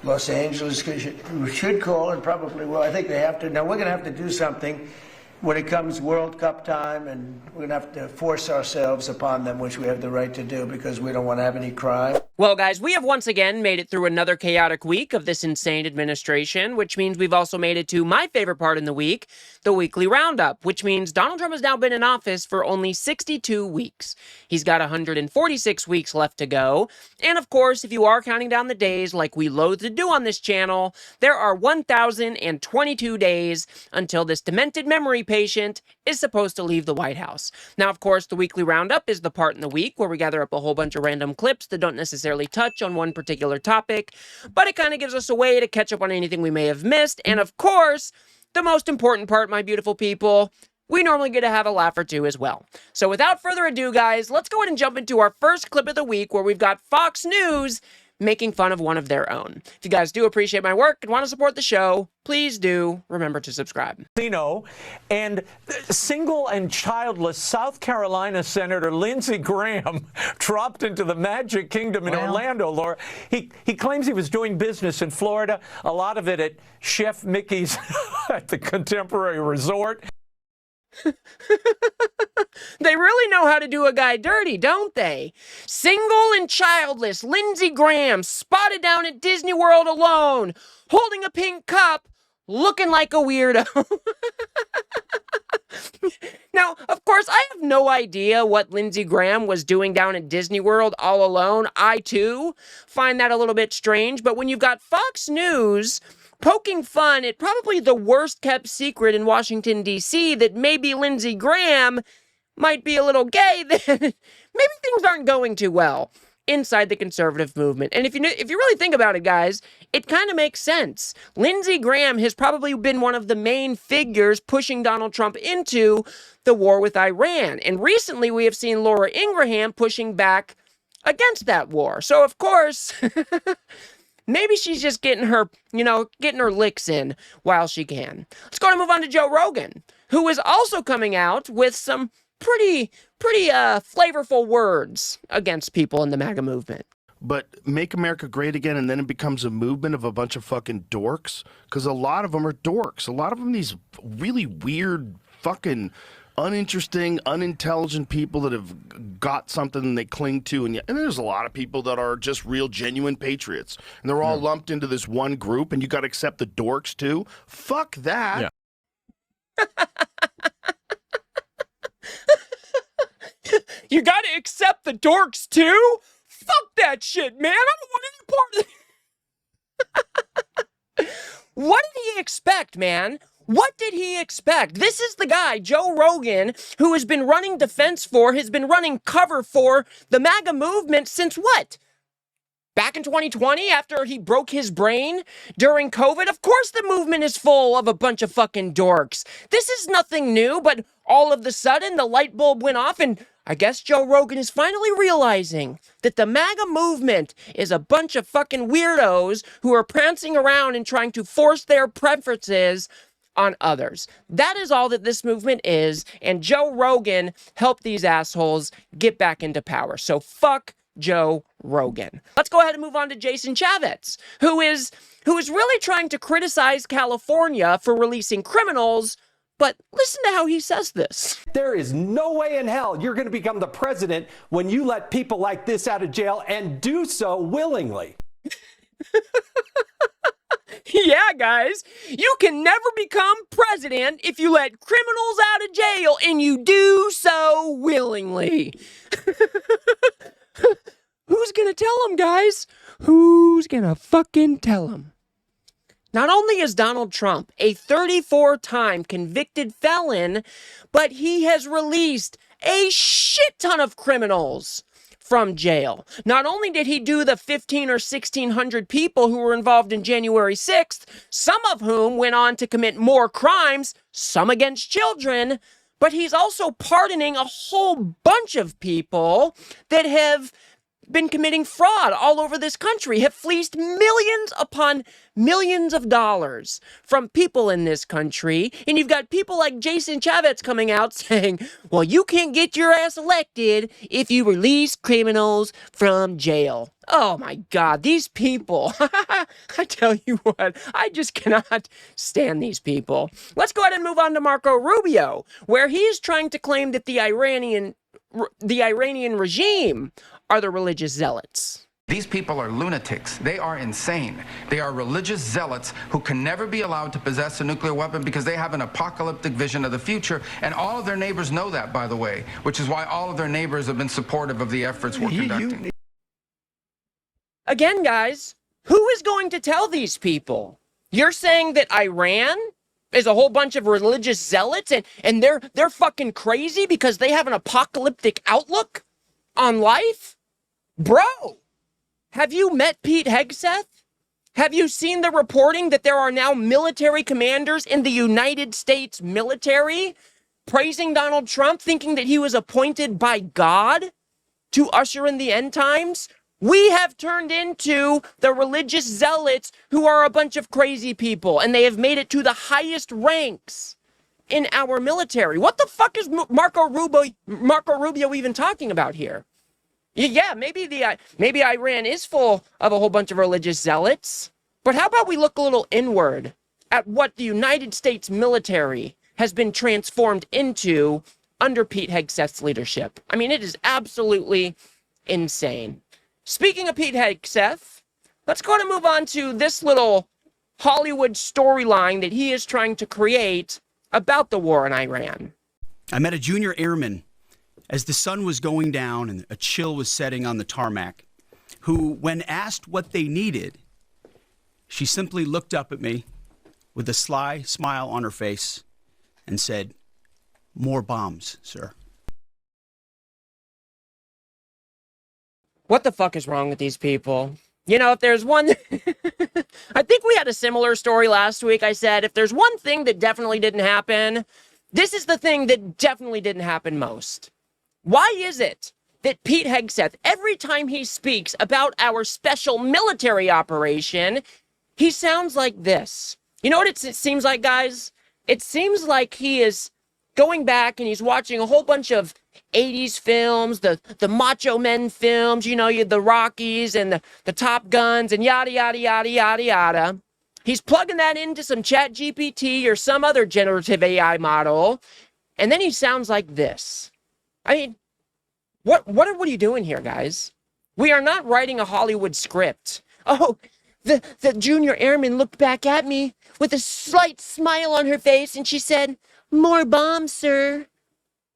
Los Angeles should call and probably will. I think they have to. Now, we're going to have to do something when it comes World Cup time, and we're going to have to force ourselves upon them, which we have the right to do because we don't want to have any crime. Well, guys, we have once again made it through another chaotic week of this insane administration, which means we've also made it to my favorite part in the week, the Weekly Roundup, which means Donald Trump has now been in office for only 62 weeks. He's got 146 weeks left to go. And of course, if you are counting down the days like we loathe to do on this channel, there are 1,022 days until this demented memory patient is supposed to leave the White House. Now, of course, the Weekly Roundup is the part in the week where we gather up a whole bunch of random clips that don't necessarily touch on one particular topic, but it kind of gives us a way to catch up on anything we may have missed. And of course, the most important part, my beautiful people, we normally get to have a laugh or two as well. So without further ado, guys, let's go ahead and jump into our first clip of the week where we've got Fox News making fun of one of their own. If you guys do appreciate my work and want to support the show, please do remember to subscribe. And single and childless South Carolina Senator Lindsey Graham dropped into the Magic Kingdom in Orlando, Laura. He claims he was doing business in Florida, a lot of it at Chef Mickey's at the Contemporary Resort. They really know how to do a guy dirty, don't they? Single and childless Lindsey Graham spotted down at Disney World alone, holding a pink cup, looking like a weirdo. Now, of course, I have no idea what Lindsey Graham was doing down at Disney World all alone. I, too, find that a little bit strange, but when you've got Fox News poking fun at probably the worst-kept secret in Washington, D.C., that maybe Lindsey Graham might be a little gay, then maybe things aren't going too well inside the conservative movement. And if you really think about it, guys, it kind of makes sense. Lindsey Graham has probably been one of the main figures pushing Donald Trump into the war with Iran. And recently we have seen Laura Ingraham pushing back against that war. So, of course, maybe she's just getting her licks in while she can. Let's go and move on to Joe Rogan, who is also coming out with some pretty flavorful words against people in the MAGA movement. But make America great again, and then it becomes a movement of a bunch of fucking dorks, because a lot of them are dorks. A lot of them, these really weird, fucking uninteresting, unintelligent people that have got something they cling to, and there's a lot of people that are just real, genuine patriots, and they're all lumped into this one group, and you got to accept the dorks too. Fuck that. Yeah. You got to accept the dorks too? Fuck that shit, man. I don't want any part of it. What did he expect, man? What did he expect? This is the guy, Joe Rogan, who has been running defense for, has been running cover for the MAGA movement since what? Back in 2020, after he broke his brain during COVID? Of course the movement is full of a bunch of fucking dorks. This is nothing new, but all of a sudden the light bulb went off, and I guess Joe Rogan is finally realizing that the MAGA movement is a bunch of fucking weirdos who are prancing around and trying to force their preferences on others. That is all that this movement is, and Joe Rogan helped these assholes get back into power. So fuck Joe Rogan. Let's go ahead and move on to Jason Chaffetz, who is really trying to criticize California for releasing criminals. But listen to how he says this. There is no way in hell you're going to become the president when you let people like this out of jail, and do so willingly. Yeah, guys, you can never become president if you let criminals out of jail, and you do so willingly. Who's gonna tell him, guys? Who's gonna fucking tell him? Not only is Donald Trump a 34-time convicted felon, but he has released a shit ton of criminals from jail. Not only did he do the 1,500 or 1,600 people who were involved in January 6th, some of whom went on to commit more crimes, some against children, but he's also pardoning a whole bunch of people that have been committing fraud all over this country, have fleeced millions upon millions of dollars from people in this country. And you've got people like Jason Chaffetz coming out saying, well, you can't get your ass elected if you release criminals from jail. Oh my God, these people. I tell you what, I just cannot stand these people. Let's go ahead and move on to Marco Rubio, where he is trying to claim that the Iranian regime are the religious zealots. These people are lunatics. They are insane. They are religious zealots who can never be allowed to possess a nuclear weapon because they have an apocalyptic vision of the future. And all of their neighbors know that, by the way, which is why all of their neighbors have been supportive of the efforts we're conducting. Again, guys, who is going to tell these people? You're saying that Iran is a whole bunch of religious zealots and they're fucking crazy because they have an apocalyptic outlook on life? Bro! Have you met Pete Hegseth? Have you seen the reporting that there are now military commanders in the United States military praising Donald Trump, thinking that he was appointed by God to usher in the end times? We have turned into the religious zealots who are a bunch of crazy people, and they have made it to the highest ranks in our military. What the fuck is Marco Rubio even talking about here? Yeah, maybe Iran is full of a whole bunch of religious zealots, but how about we look a little inward at what the United States military has been transformed into under Pete Hegseth's leadership? I mean, it is absolutely insane. Speaking of Pete Hegseth, let's go ahead and move on to this little Hollywood storyline that he is trying to create about the war in Iran. I met a junior airman as the sun was going down and a chill was setting on the tarmac, who, when asked what they needed, she simply looked up at me with a sly smile on her face and said, "More bombs, sir." What the fuck is wrong with these people? You know, if there's one... I think we had a similar story last week. I said, if there's one thing that definitely didn't happen, this is the thing that definitely didn't happen most. Why is it that Pete Hegseth, every time he speaks about our special military operation, he sounds like this? You know what it seems like, guys? It seems like he is going back and he's watching a whole bunch of 80s films, the Macho Men films, you know, the Rockies and the Top Guns and yada, yada, yada, yada, yada. He's plugging that into some Chat GPT or some other generative AI model, and then he sounds like this. I mean, what are you doing here, guys? We are not writing a Hollywood script. Oh, the junior airman looked back at me with a slight smile on her face, and she said, "More bombs, sir.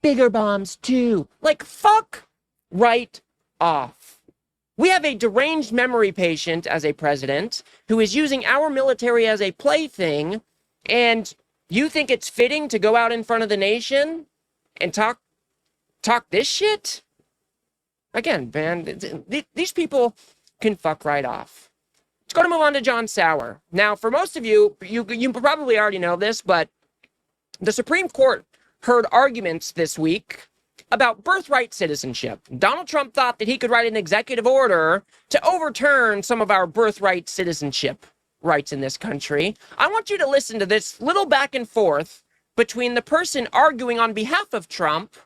Bigger bombs, too." Like, fuck right off. We have a deranged memory patient as a president who is using our military as a plaything, and you think it's fitting to go out in front of the nation and talk this shit? Again, man, these people can fuck right off. Let's go to move on to John Sauer. Now, for most of you probably already know this, but the Supreme Court heard arguments this week about birthright citizenship. Donald Trump thought that he could write an executive order to overturn some of our birthright citizenship rights in this country. I want you to listen to this little back and forth between the person arguing on behalf of Trump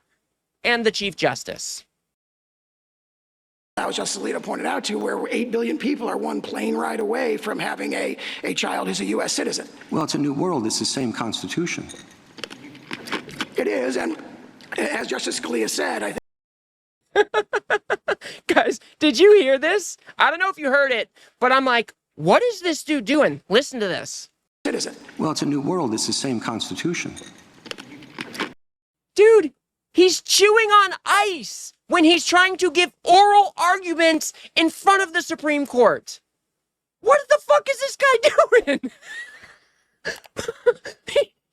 and the Chief Justice. As Justice Alito pointed out to, where 8 billion people are one plane ride away from having a child who's a U.S. citizen. Well, it's a new world. It's the same Constitution. It is, and as Justice Scalia said, I think... Guys, did you hear this? I don't know if you heard it, but I'm like, what is this dude doing? Listen to this. Citizen. Well, it's a new world. It's the same Constitution. Dude, he's chewing on ice when he's trying to give oral arguments in front of the Supreme Court. What the fuck is this guy doing?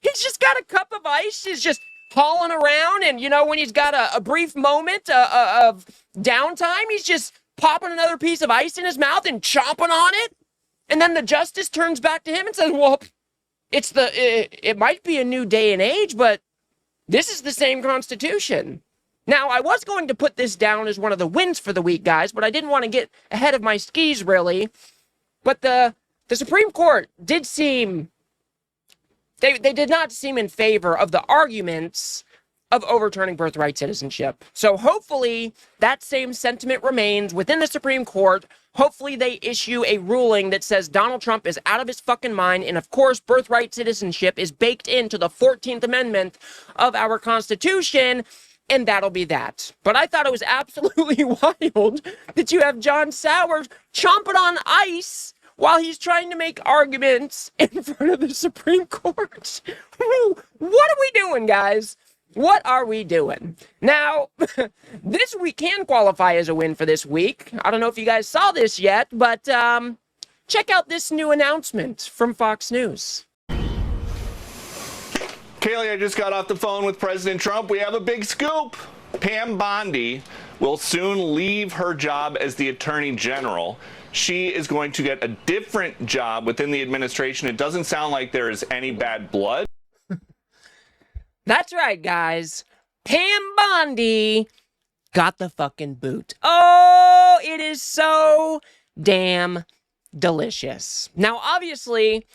He's just got a cup of ice. He's just hauling around. And, you know, when he's got a brief moment of downtime, he's just popping another piece of ice in his mouth and chomping on it. And then the justice turns back to him and says, well, it might be a new day and age, but this is the same Constitution. Now, I was going to put this down as one of the wins for the week, guys, but I didn't want to get ahead of my skis, really. But the Supreme Court did seem... They did not seem in favor of the arguments of overturning birthright citizenship. So hopefully that same sentiment remains within the Supreme Court Hopefully they issue a ruling that says Donald Trump is out of his fucking mind. And of course, birthright citizenship is baked into the 14th Amendment of our Constitution. And that'll be that. But I thought it was absolutely wild that you have John Sowers chomping on ice while he's trying to make arguments in front of the Supreme Court. What are we doing, guys? What are we doing? Now, this week can qualify as a win for this week. I don't know if you guys saw this yet, but check out this new announcement from Fox News. Kaylee, I just got off the phone with President Trump. We have a big scoop. Pam Bondi will soon leave her job as the Attorney General. She is going to get a different job within the administration. It doesn't sound like there is any bad blood. That's right, guys. Pam Bondi got the fucking boot. Oh, it is so damn delicious. Now, obviously,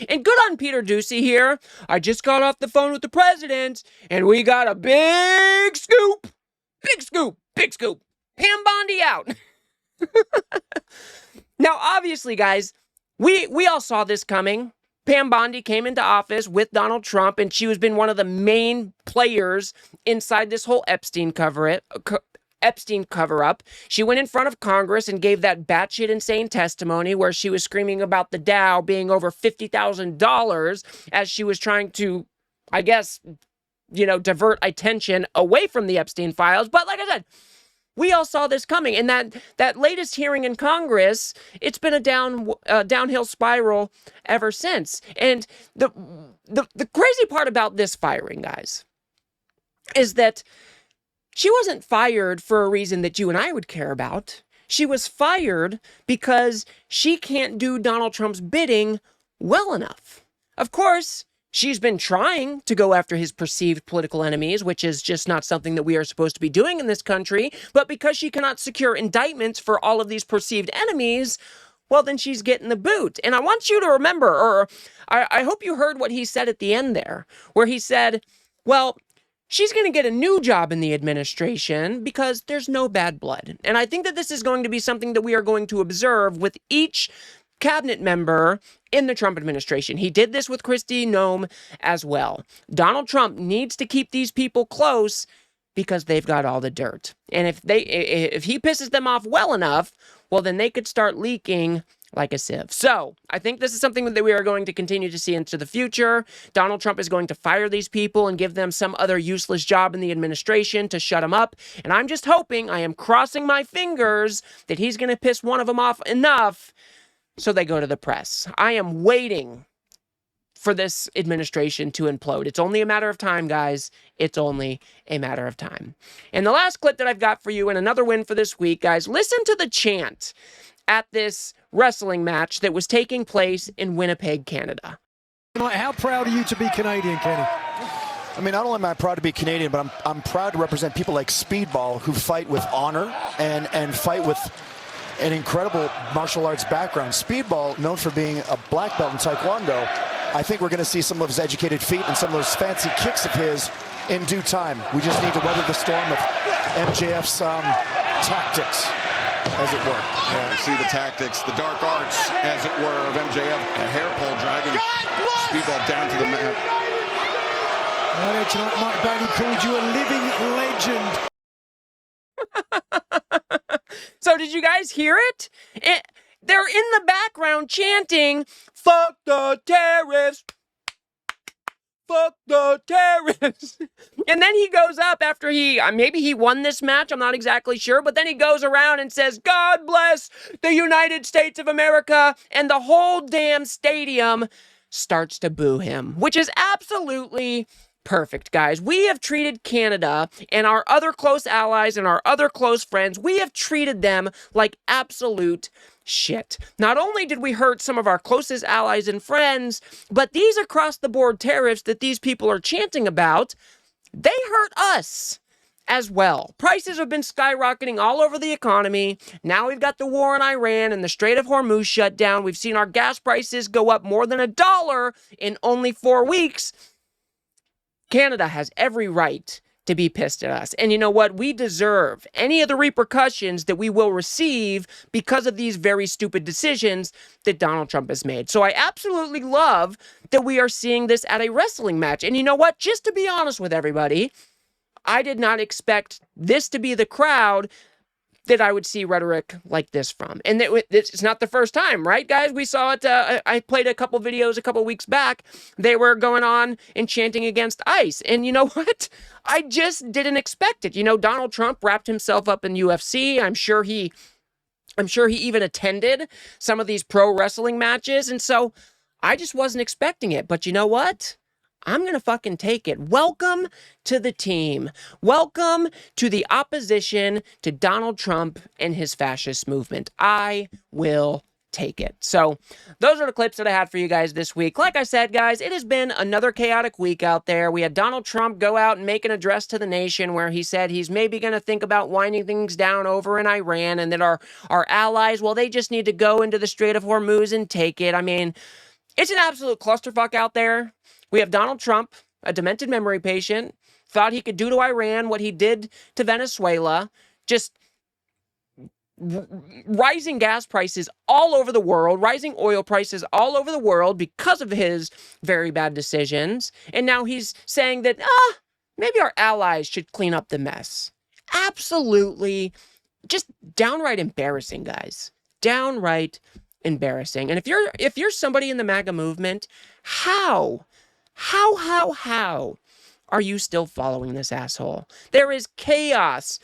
and good on Peter Ducey here, I just got off the phone with the president, and we got a big scoop. Big scoop. Big scoop. Pam Bondi out. Now, obviously, guys, we all saw this coming. Pam Bondi came into office with Donald Trump, and she has been one of the main players inside this whole Epstein cover-up. She went in front of Congress and gave that batshit insane testimony where she was screaming about the Dow being over $50,000 as she was trying to, I guess, divert attention away from the Epstein files. But like I said, we all saw this coming. And that latest hearing in Congress, it's been a downhill spiral ever since. And the crazy part about this firing, guys, is that she wasn't fired for a reason that you and I would care about. She was fired because she can't do Donald Trump's bidding well enough. Of course, she's been trying to go after his perceived political enemies, which is just not something that we are supposed to be doing in this country. But because she cannot secure indictments for all of these perceived enemies, well, then she's getting the boot. And I want you to remember, or I hope you heard what he said at the end there, where he said, well, she's going to get a new job in the administration because there's no bad blood. And I think that this is going to be something that we are going to observe with each cabinet member in the Trump administration. He did this with Kristi Noem as well. Donald Trump needs to keep these people close because they've got all the dirt. And if he pisses them off well enough, well, then they could start leaking like a sieve. So I think this is something that we are going to continue to see into the future. Donald Trump is going to fire these people and give them some other useless job in the administration to shut them up. And I'm just hoping, I am crossing my fingers, that he's going to piss one of them off enough so they go to the press. I am waiting for this administration to implode. It's only a matter of time, guys. It's only a matter of time. And the last clip that I've got for you, and another win for this week, guys, listen to the chant at this wrestling match that was taking place in Winnipeg, Canada. How proud are you to be Canadian, Kenny? I mean, not only am I proud to be Canadian, but I'm proud to represent people like Speedball who fight with honor and fight with an incredible martial arts background. Speedball, known for being a black belt in Taekwondo, I think we're going to see some of his educated feet and some of those fancy kicks of his in due time. We just need to weather the storm of MJF's tactics, as it were. Yeah, see the tactics, the dark arts, as it were, of MJF. A hair pull dragging Speedball down to the mat. Earlier tonight, Mike Bailey called you a living legend. So did you guys hear it? They're in the background chanting, "Fuck the tariffs! Fuck the tariffs!" And then he goes up after maybe he won this match, I'm not exactly sure, but then he goes around and says, "God bless the United States of America," and the whole damn stadium starts to boo him, which is absolutely perfect, guys. We have treated Canada and our other close allies and our other close friends, we have treated them like absolute shit. Not only did we hurt some of our closest allies and friends, but these across-the-board tariffs that these people are chanting about, they hurt us as well. Prices have been skyrocketing all over the economy. Now we've got the war in Iran and the Strait of Hormuz shut down. We've seen our gas prices go up more than $1 in only 4 weeks. Canada has every right to be pissed at us. And you know what? We deserve any of the repercussions that we will receive because of these very stupid decisions that Donald Trump has made. So I absolutely love that we are seeing this at a wrestling match. And you know what? Just to be honest with everybody, I did not expect this to be the crowd that I would see rhetoric like this from. And it's not the first time, right, guys? We saw it. I played a couple videos a couple weeks back. They were going on and chanting against ICE. And you know what? I just didn't expect it. You know, Donald Trump wrapped himself up in UFC. I'm sure he even attended some of these pro wrestling matches. And so I just wasn't expecting it. But you know what? I'm going to fucking take it. Welcome to the team. Welcome to the opposition to Donald Trump and his fascist movement. I will take it. So those are the clips that I had for you guys this week. Like I said, guys, it has been another chaotic week out there. We had Donald Trump go out and make an address to the nation where he said he's maybe going to think about winding things down over in Iran, and that our allies, well, they just need to go into the Strait of Hormuz and take it. I mean, it's an absolute clusterfuck out there. We have Donald Trump, a demented memory patient, thought he could do to Iran what he did to Venezuela, just rising gas prices all over the world, rising oil prices all over the world because of his very bad decisions. And now he's saying that, maybe our allies should clean up the mess. Absolutely, just downright embarrassing, guys. Downright embarrassing. And if you're somebody in the MAGA movement, how are you still following this asshole? There is chaos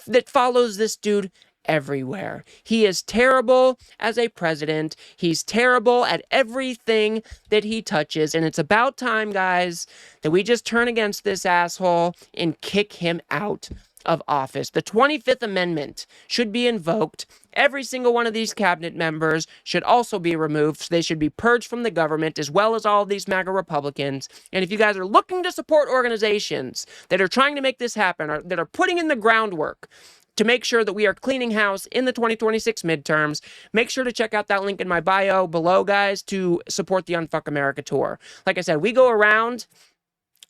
that follows this dude everywhere. He is terrible as a president. He's terrible at everything that he touches. And it's about time, guys, that we just turn against this asshole and kick him out of office. The 25th Amendment should be invoked. Every single one of these cabinet members should also be removed. They should be purged from the government, as well as all of these MAGA Republicans. And if you guys are looking to support organizations that are trying to make this happen, or that are putting in the groundwork to make sure that we are cleaning house in the 2026 midterms, make sure to check out that link in my bio below, guys, to support the Unfuck America tour. Like I said, we go around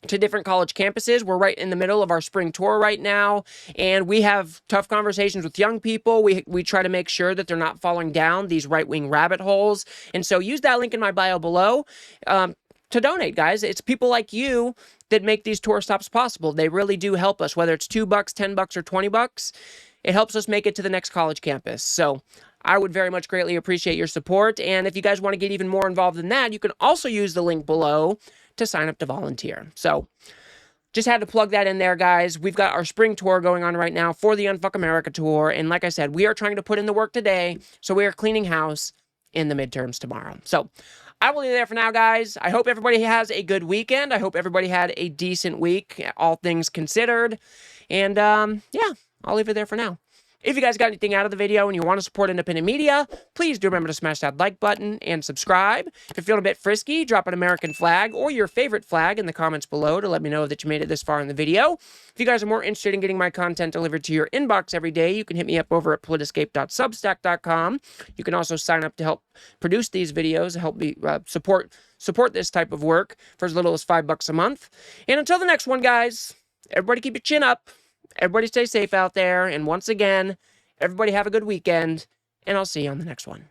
to different college campuses. We're right in the middle of our spring tour right now, and we have tough conversations with young people. We try to make sure that they're not falling down these right-wing rabbit holes. And so use that link in my bio below to donate, guys. It's people like you that make these tour stops possible. They really do help us, whether it's $2, $10, or $20. It helps us make it to the next college campus. So I would very much greatly appreciate your support. And if you guys want to get even more involved than that, you can also use the link below to sign up to volunteer. So just had to plug that in there, guys. We've got our spring tour going on right now for the Unfuck America tour. And like I said, we are trying to put in the work today. So we are cleaning house in the midterms tomorrow. So I will leave it there for now, guys. I hope everybody has a good weekend. I hope everybody had a decent week, all things considered. And yeah, I'll leave it there for now. If you guys got anything out of the video and you want to support independent media, please do remember to smash that like button and subscribe. If you're feeling a bit frisky, drop an American flag or your favorite flag in the comments below to let me know that you made it this far in the video. If you guys are more interested in getting my content delivered to your inbox every day, you can hit me up over at politiscape.substack.com. You can also sign up to help produce these videos, help me support this type of work for as little as $5 a month. And until the next one, guys, everybody keep your chin up. Everybody stay safe out there. And once again, everybody have a good weekend, and I'll see you on the next one.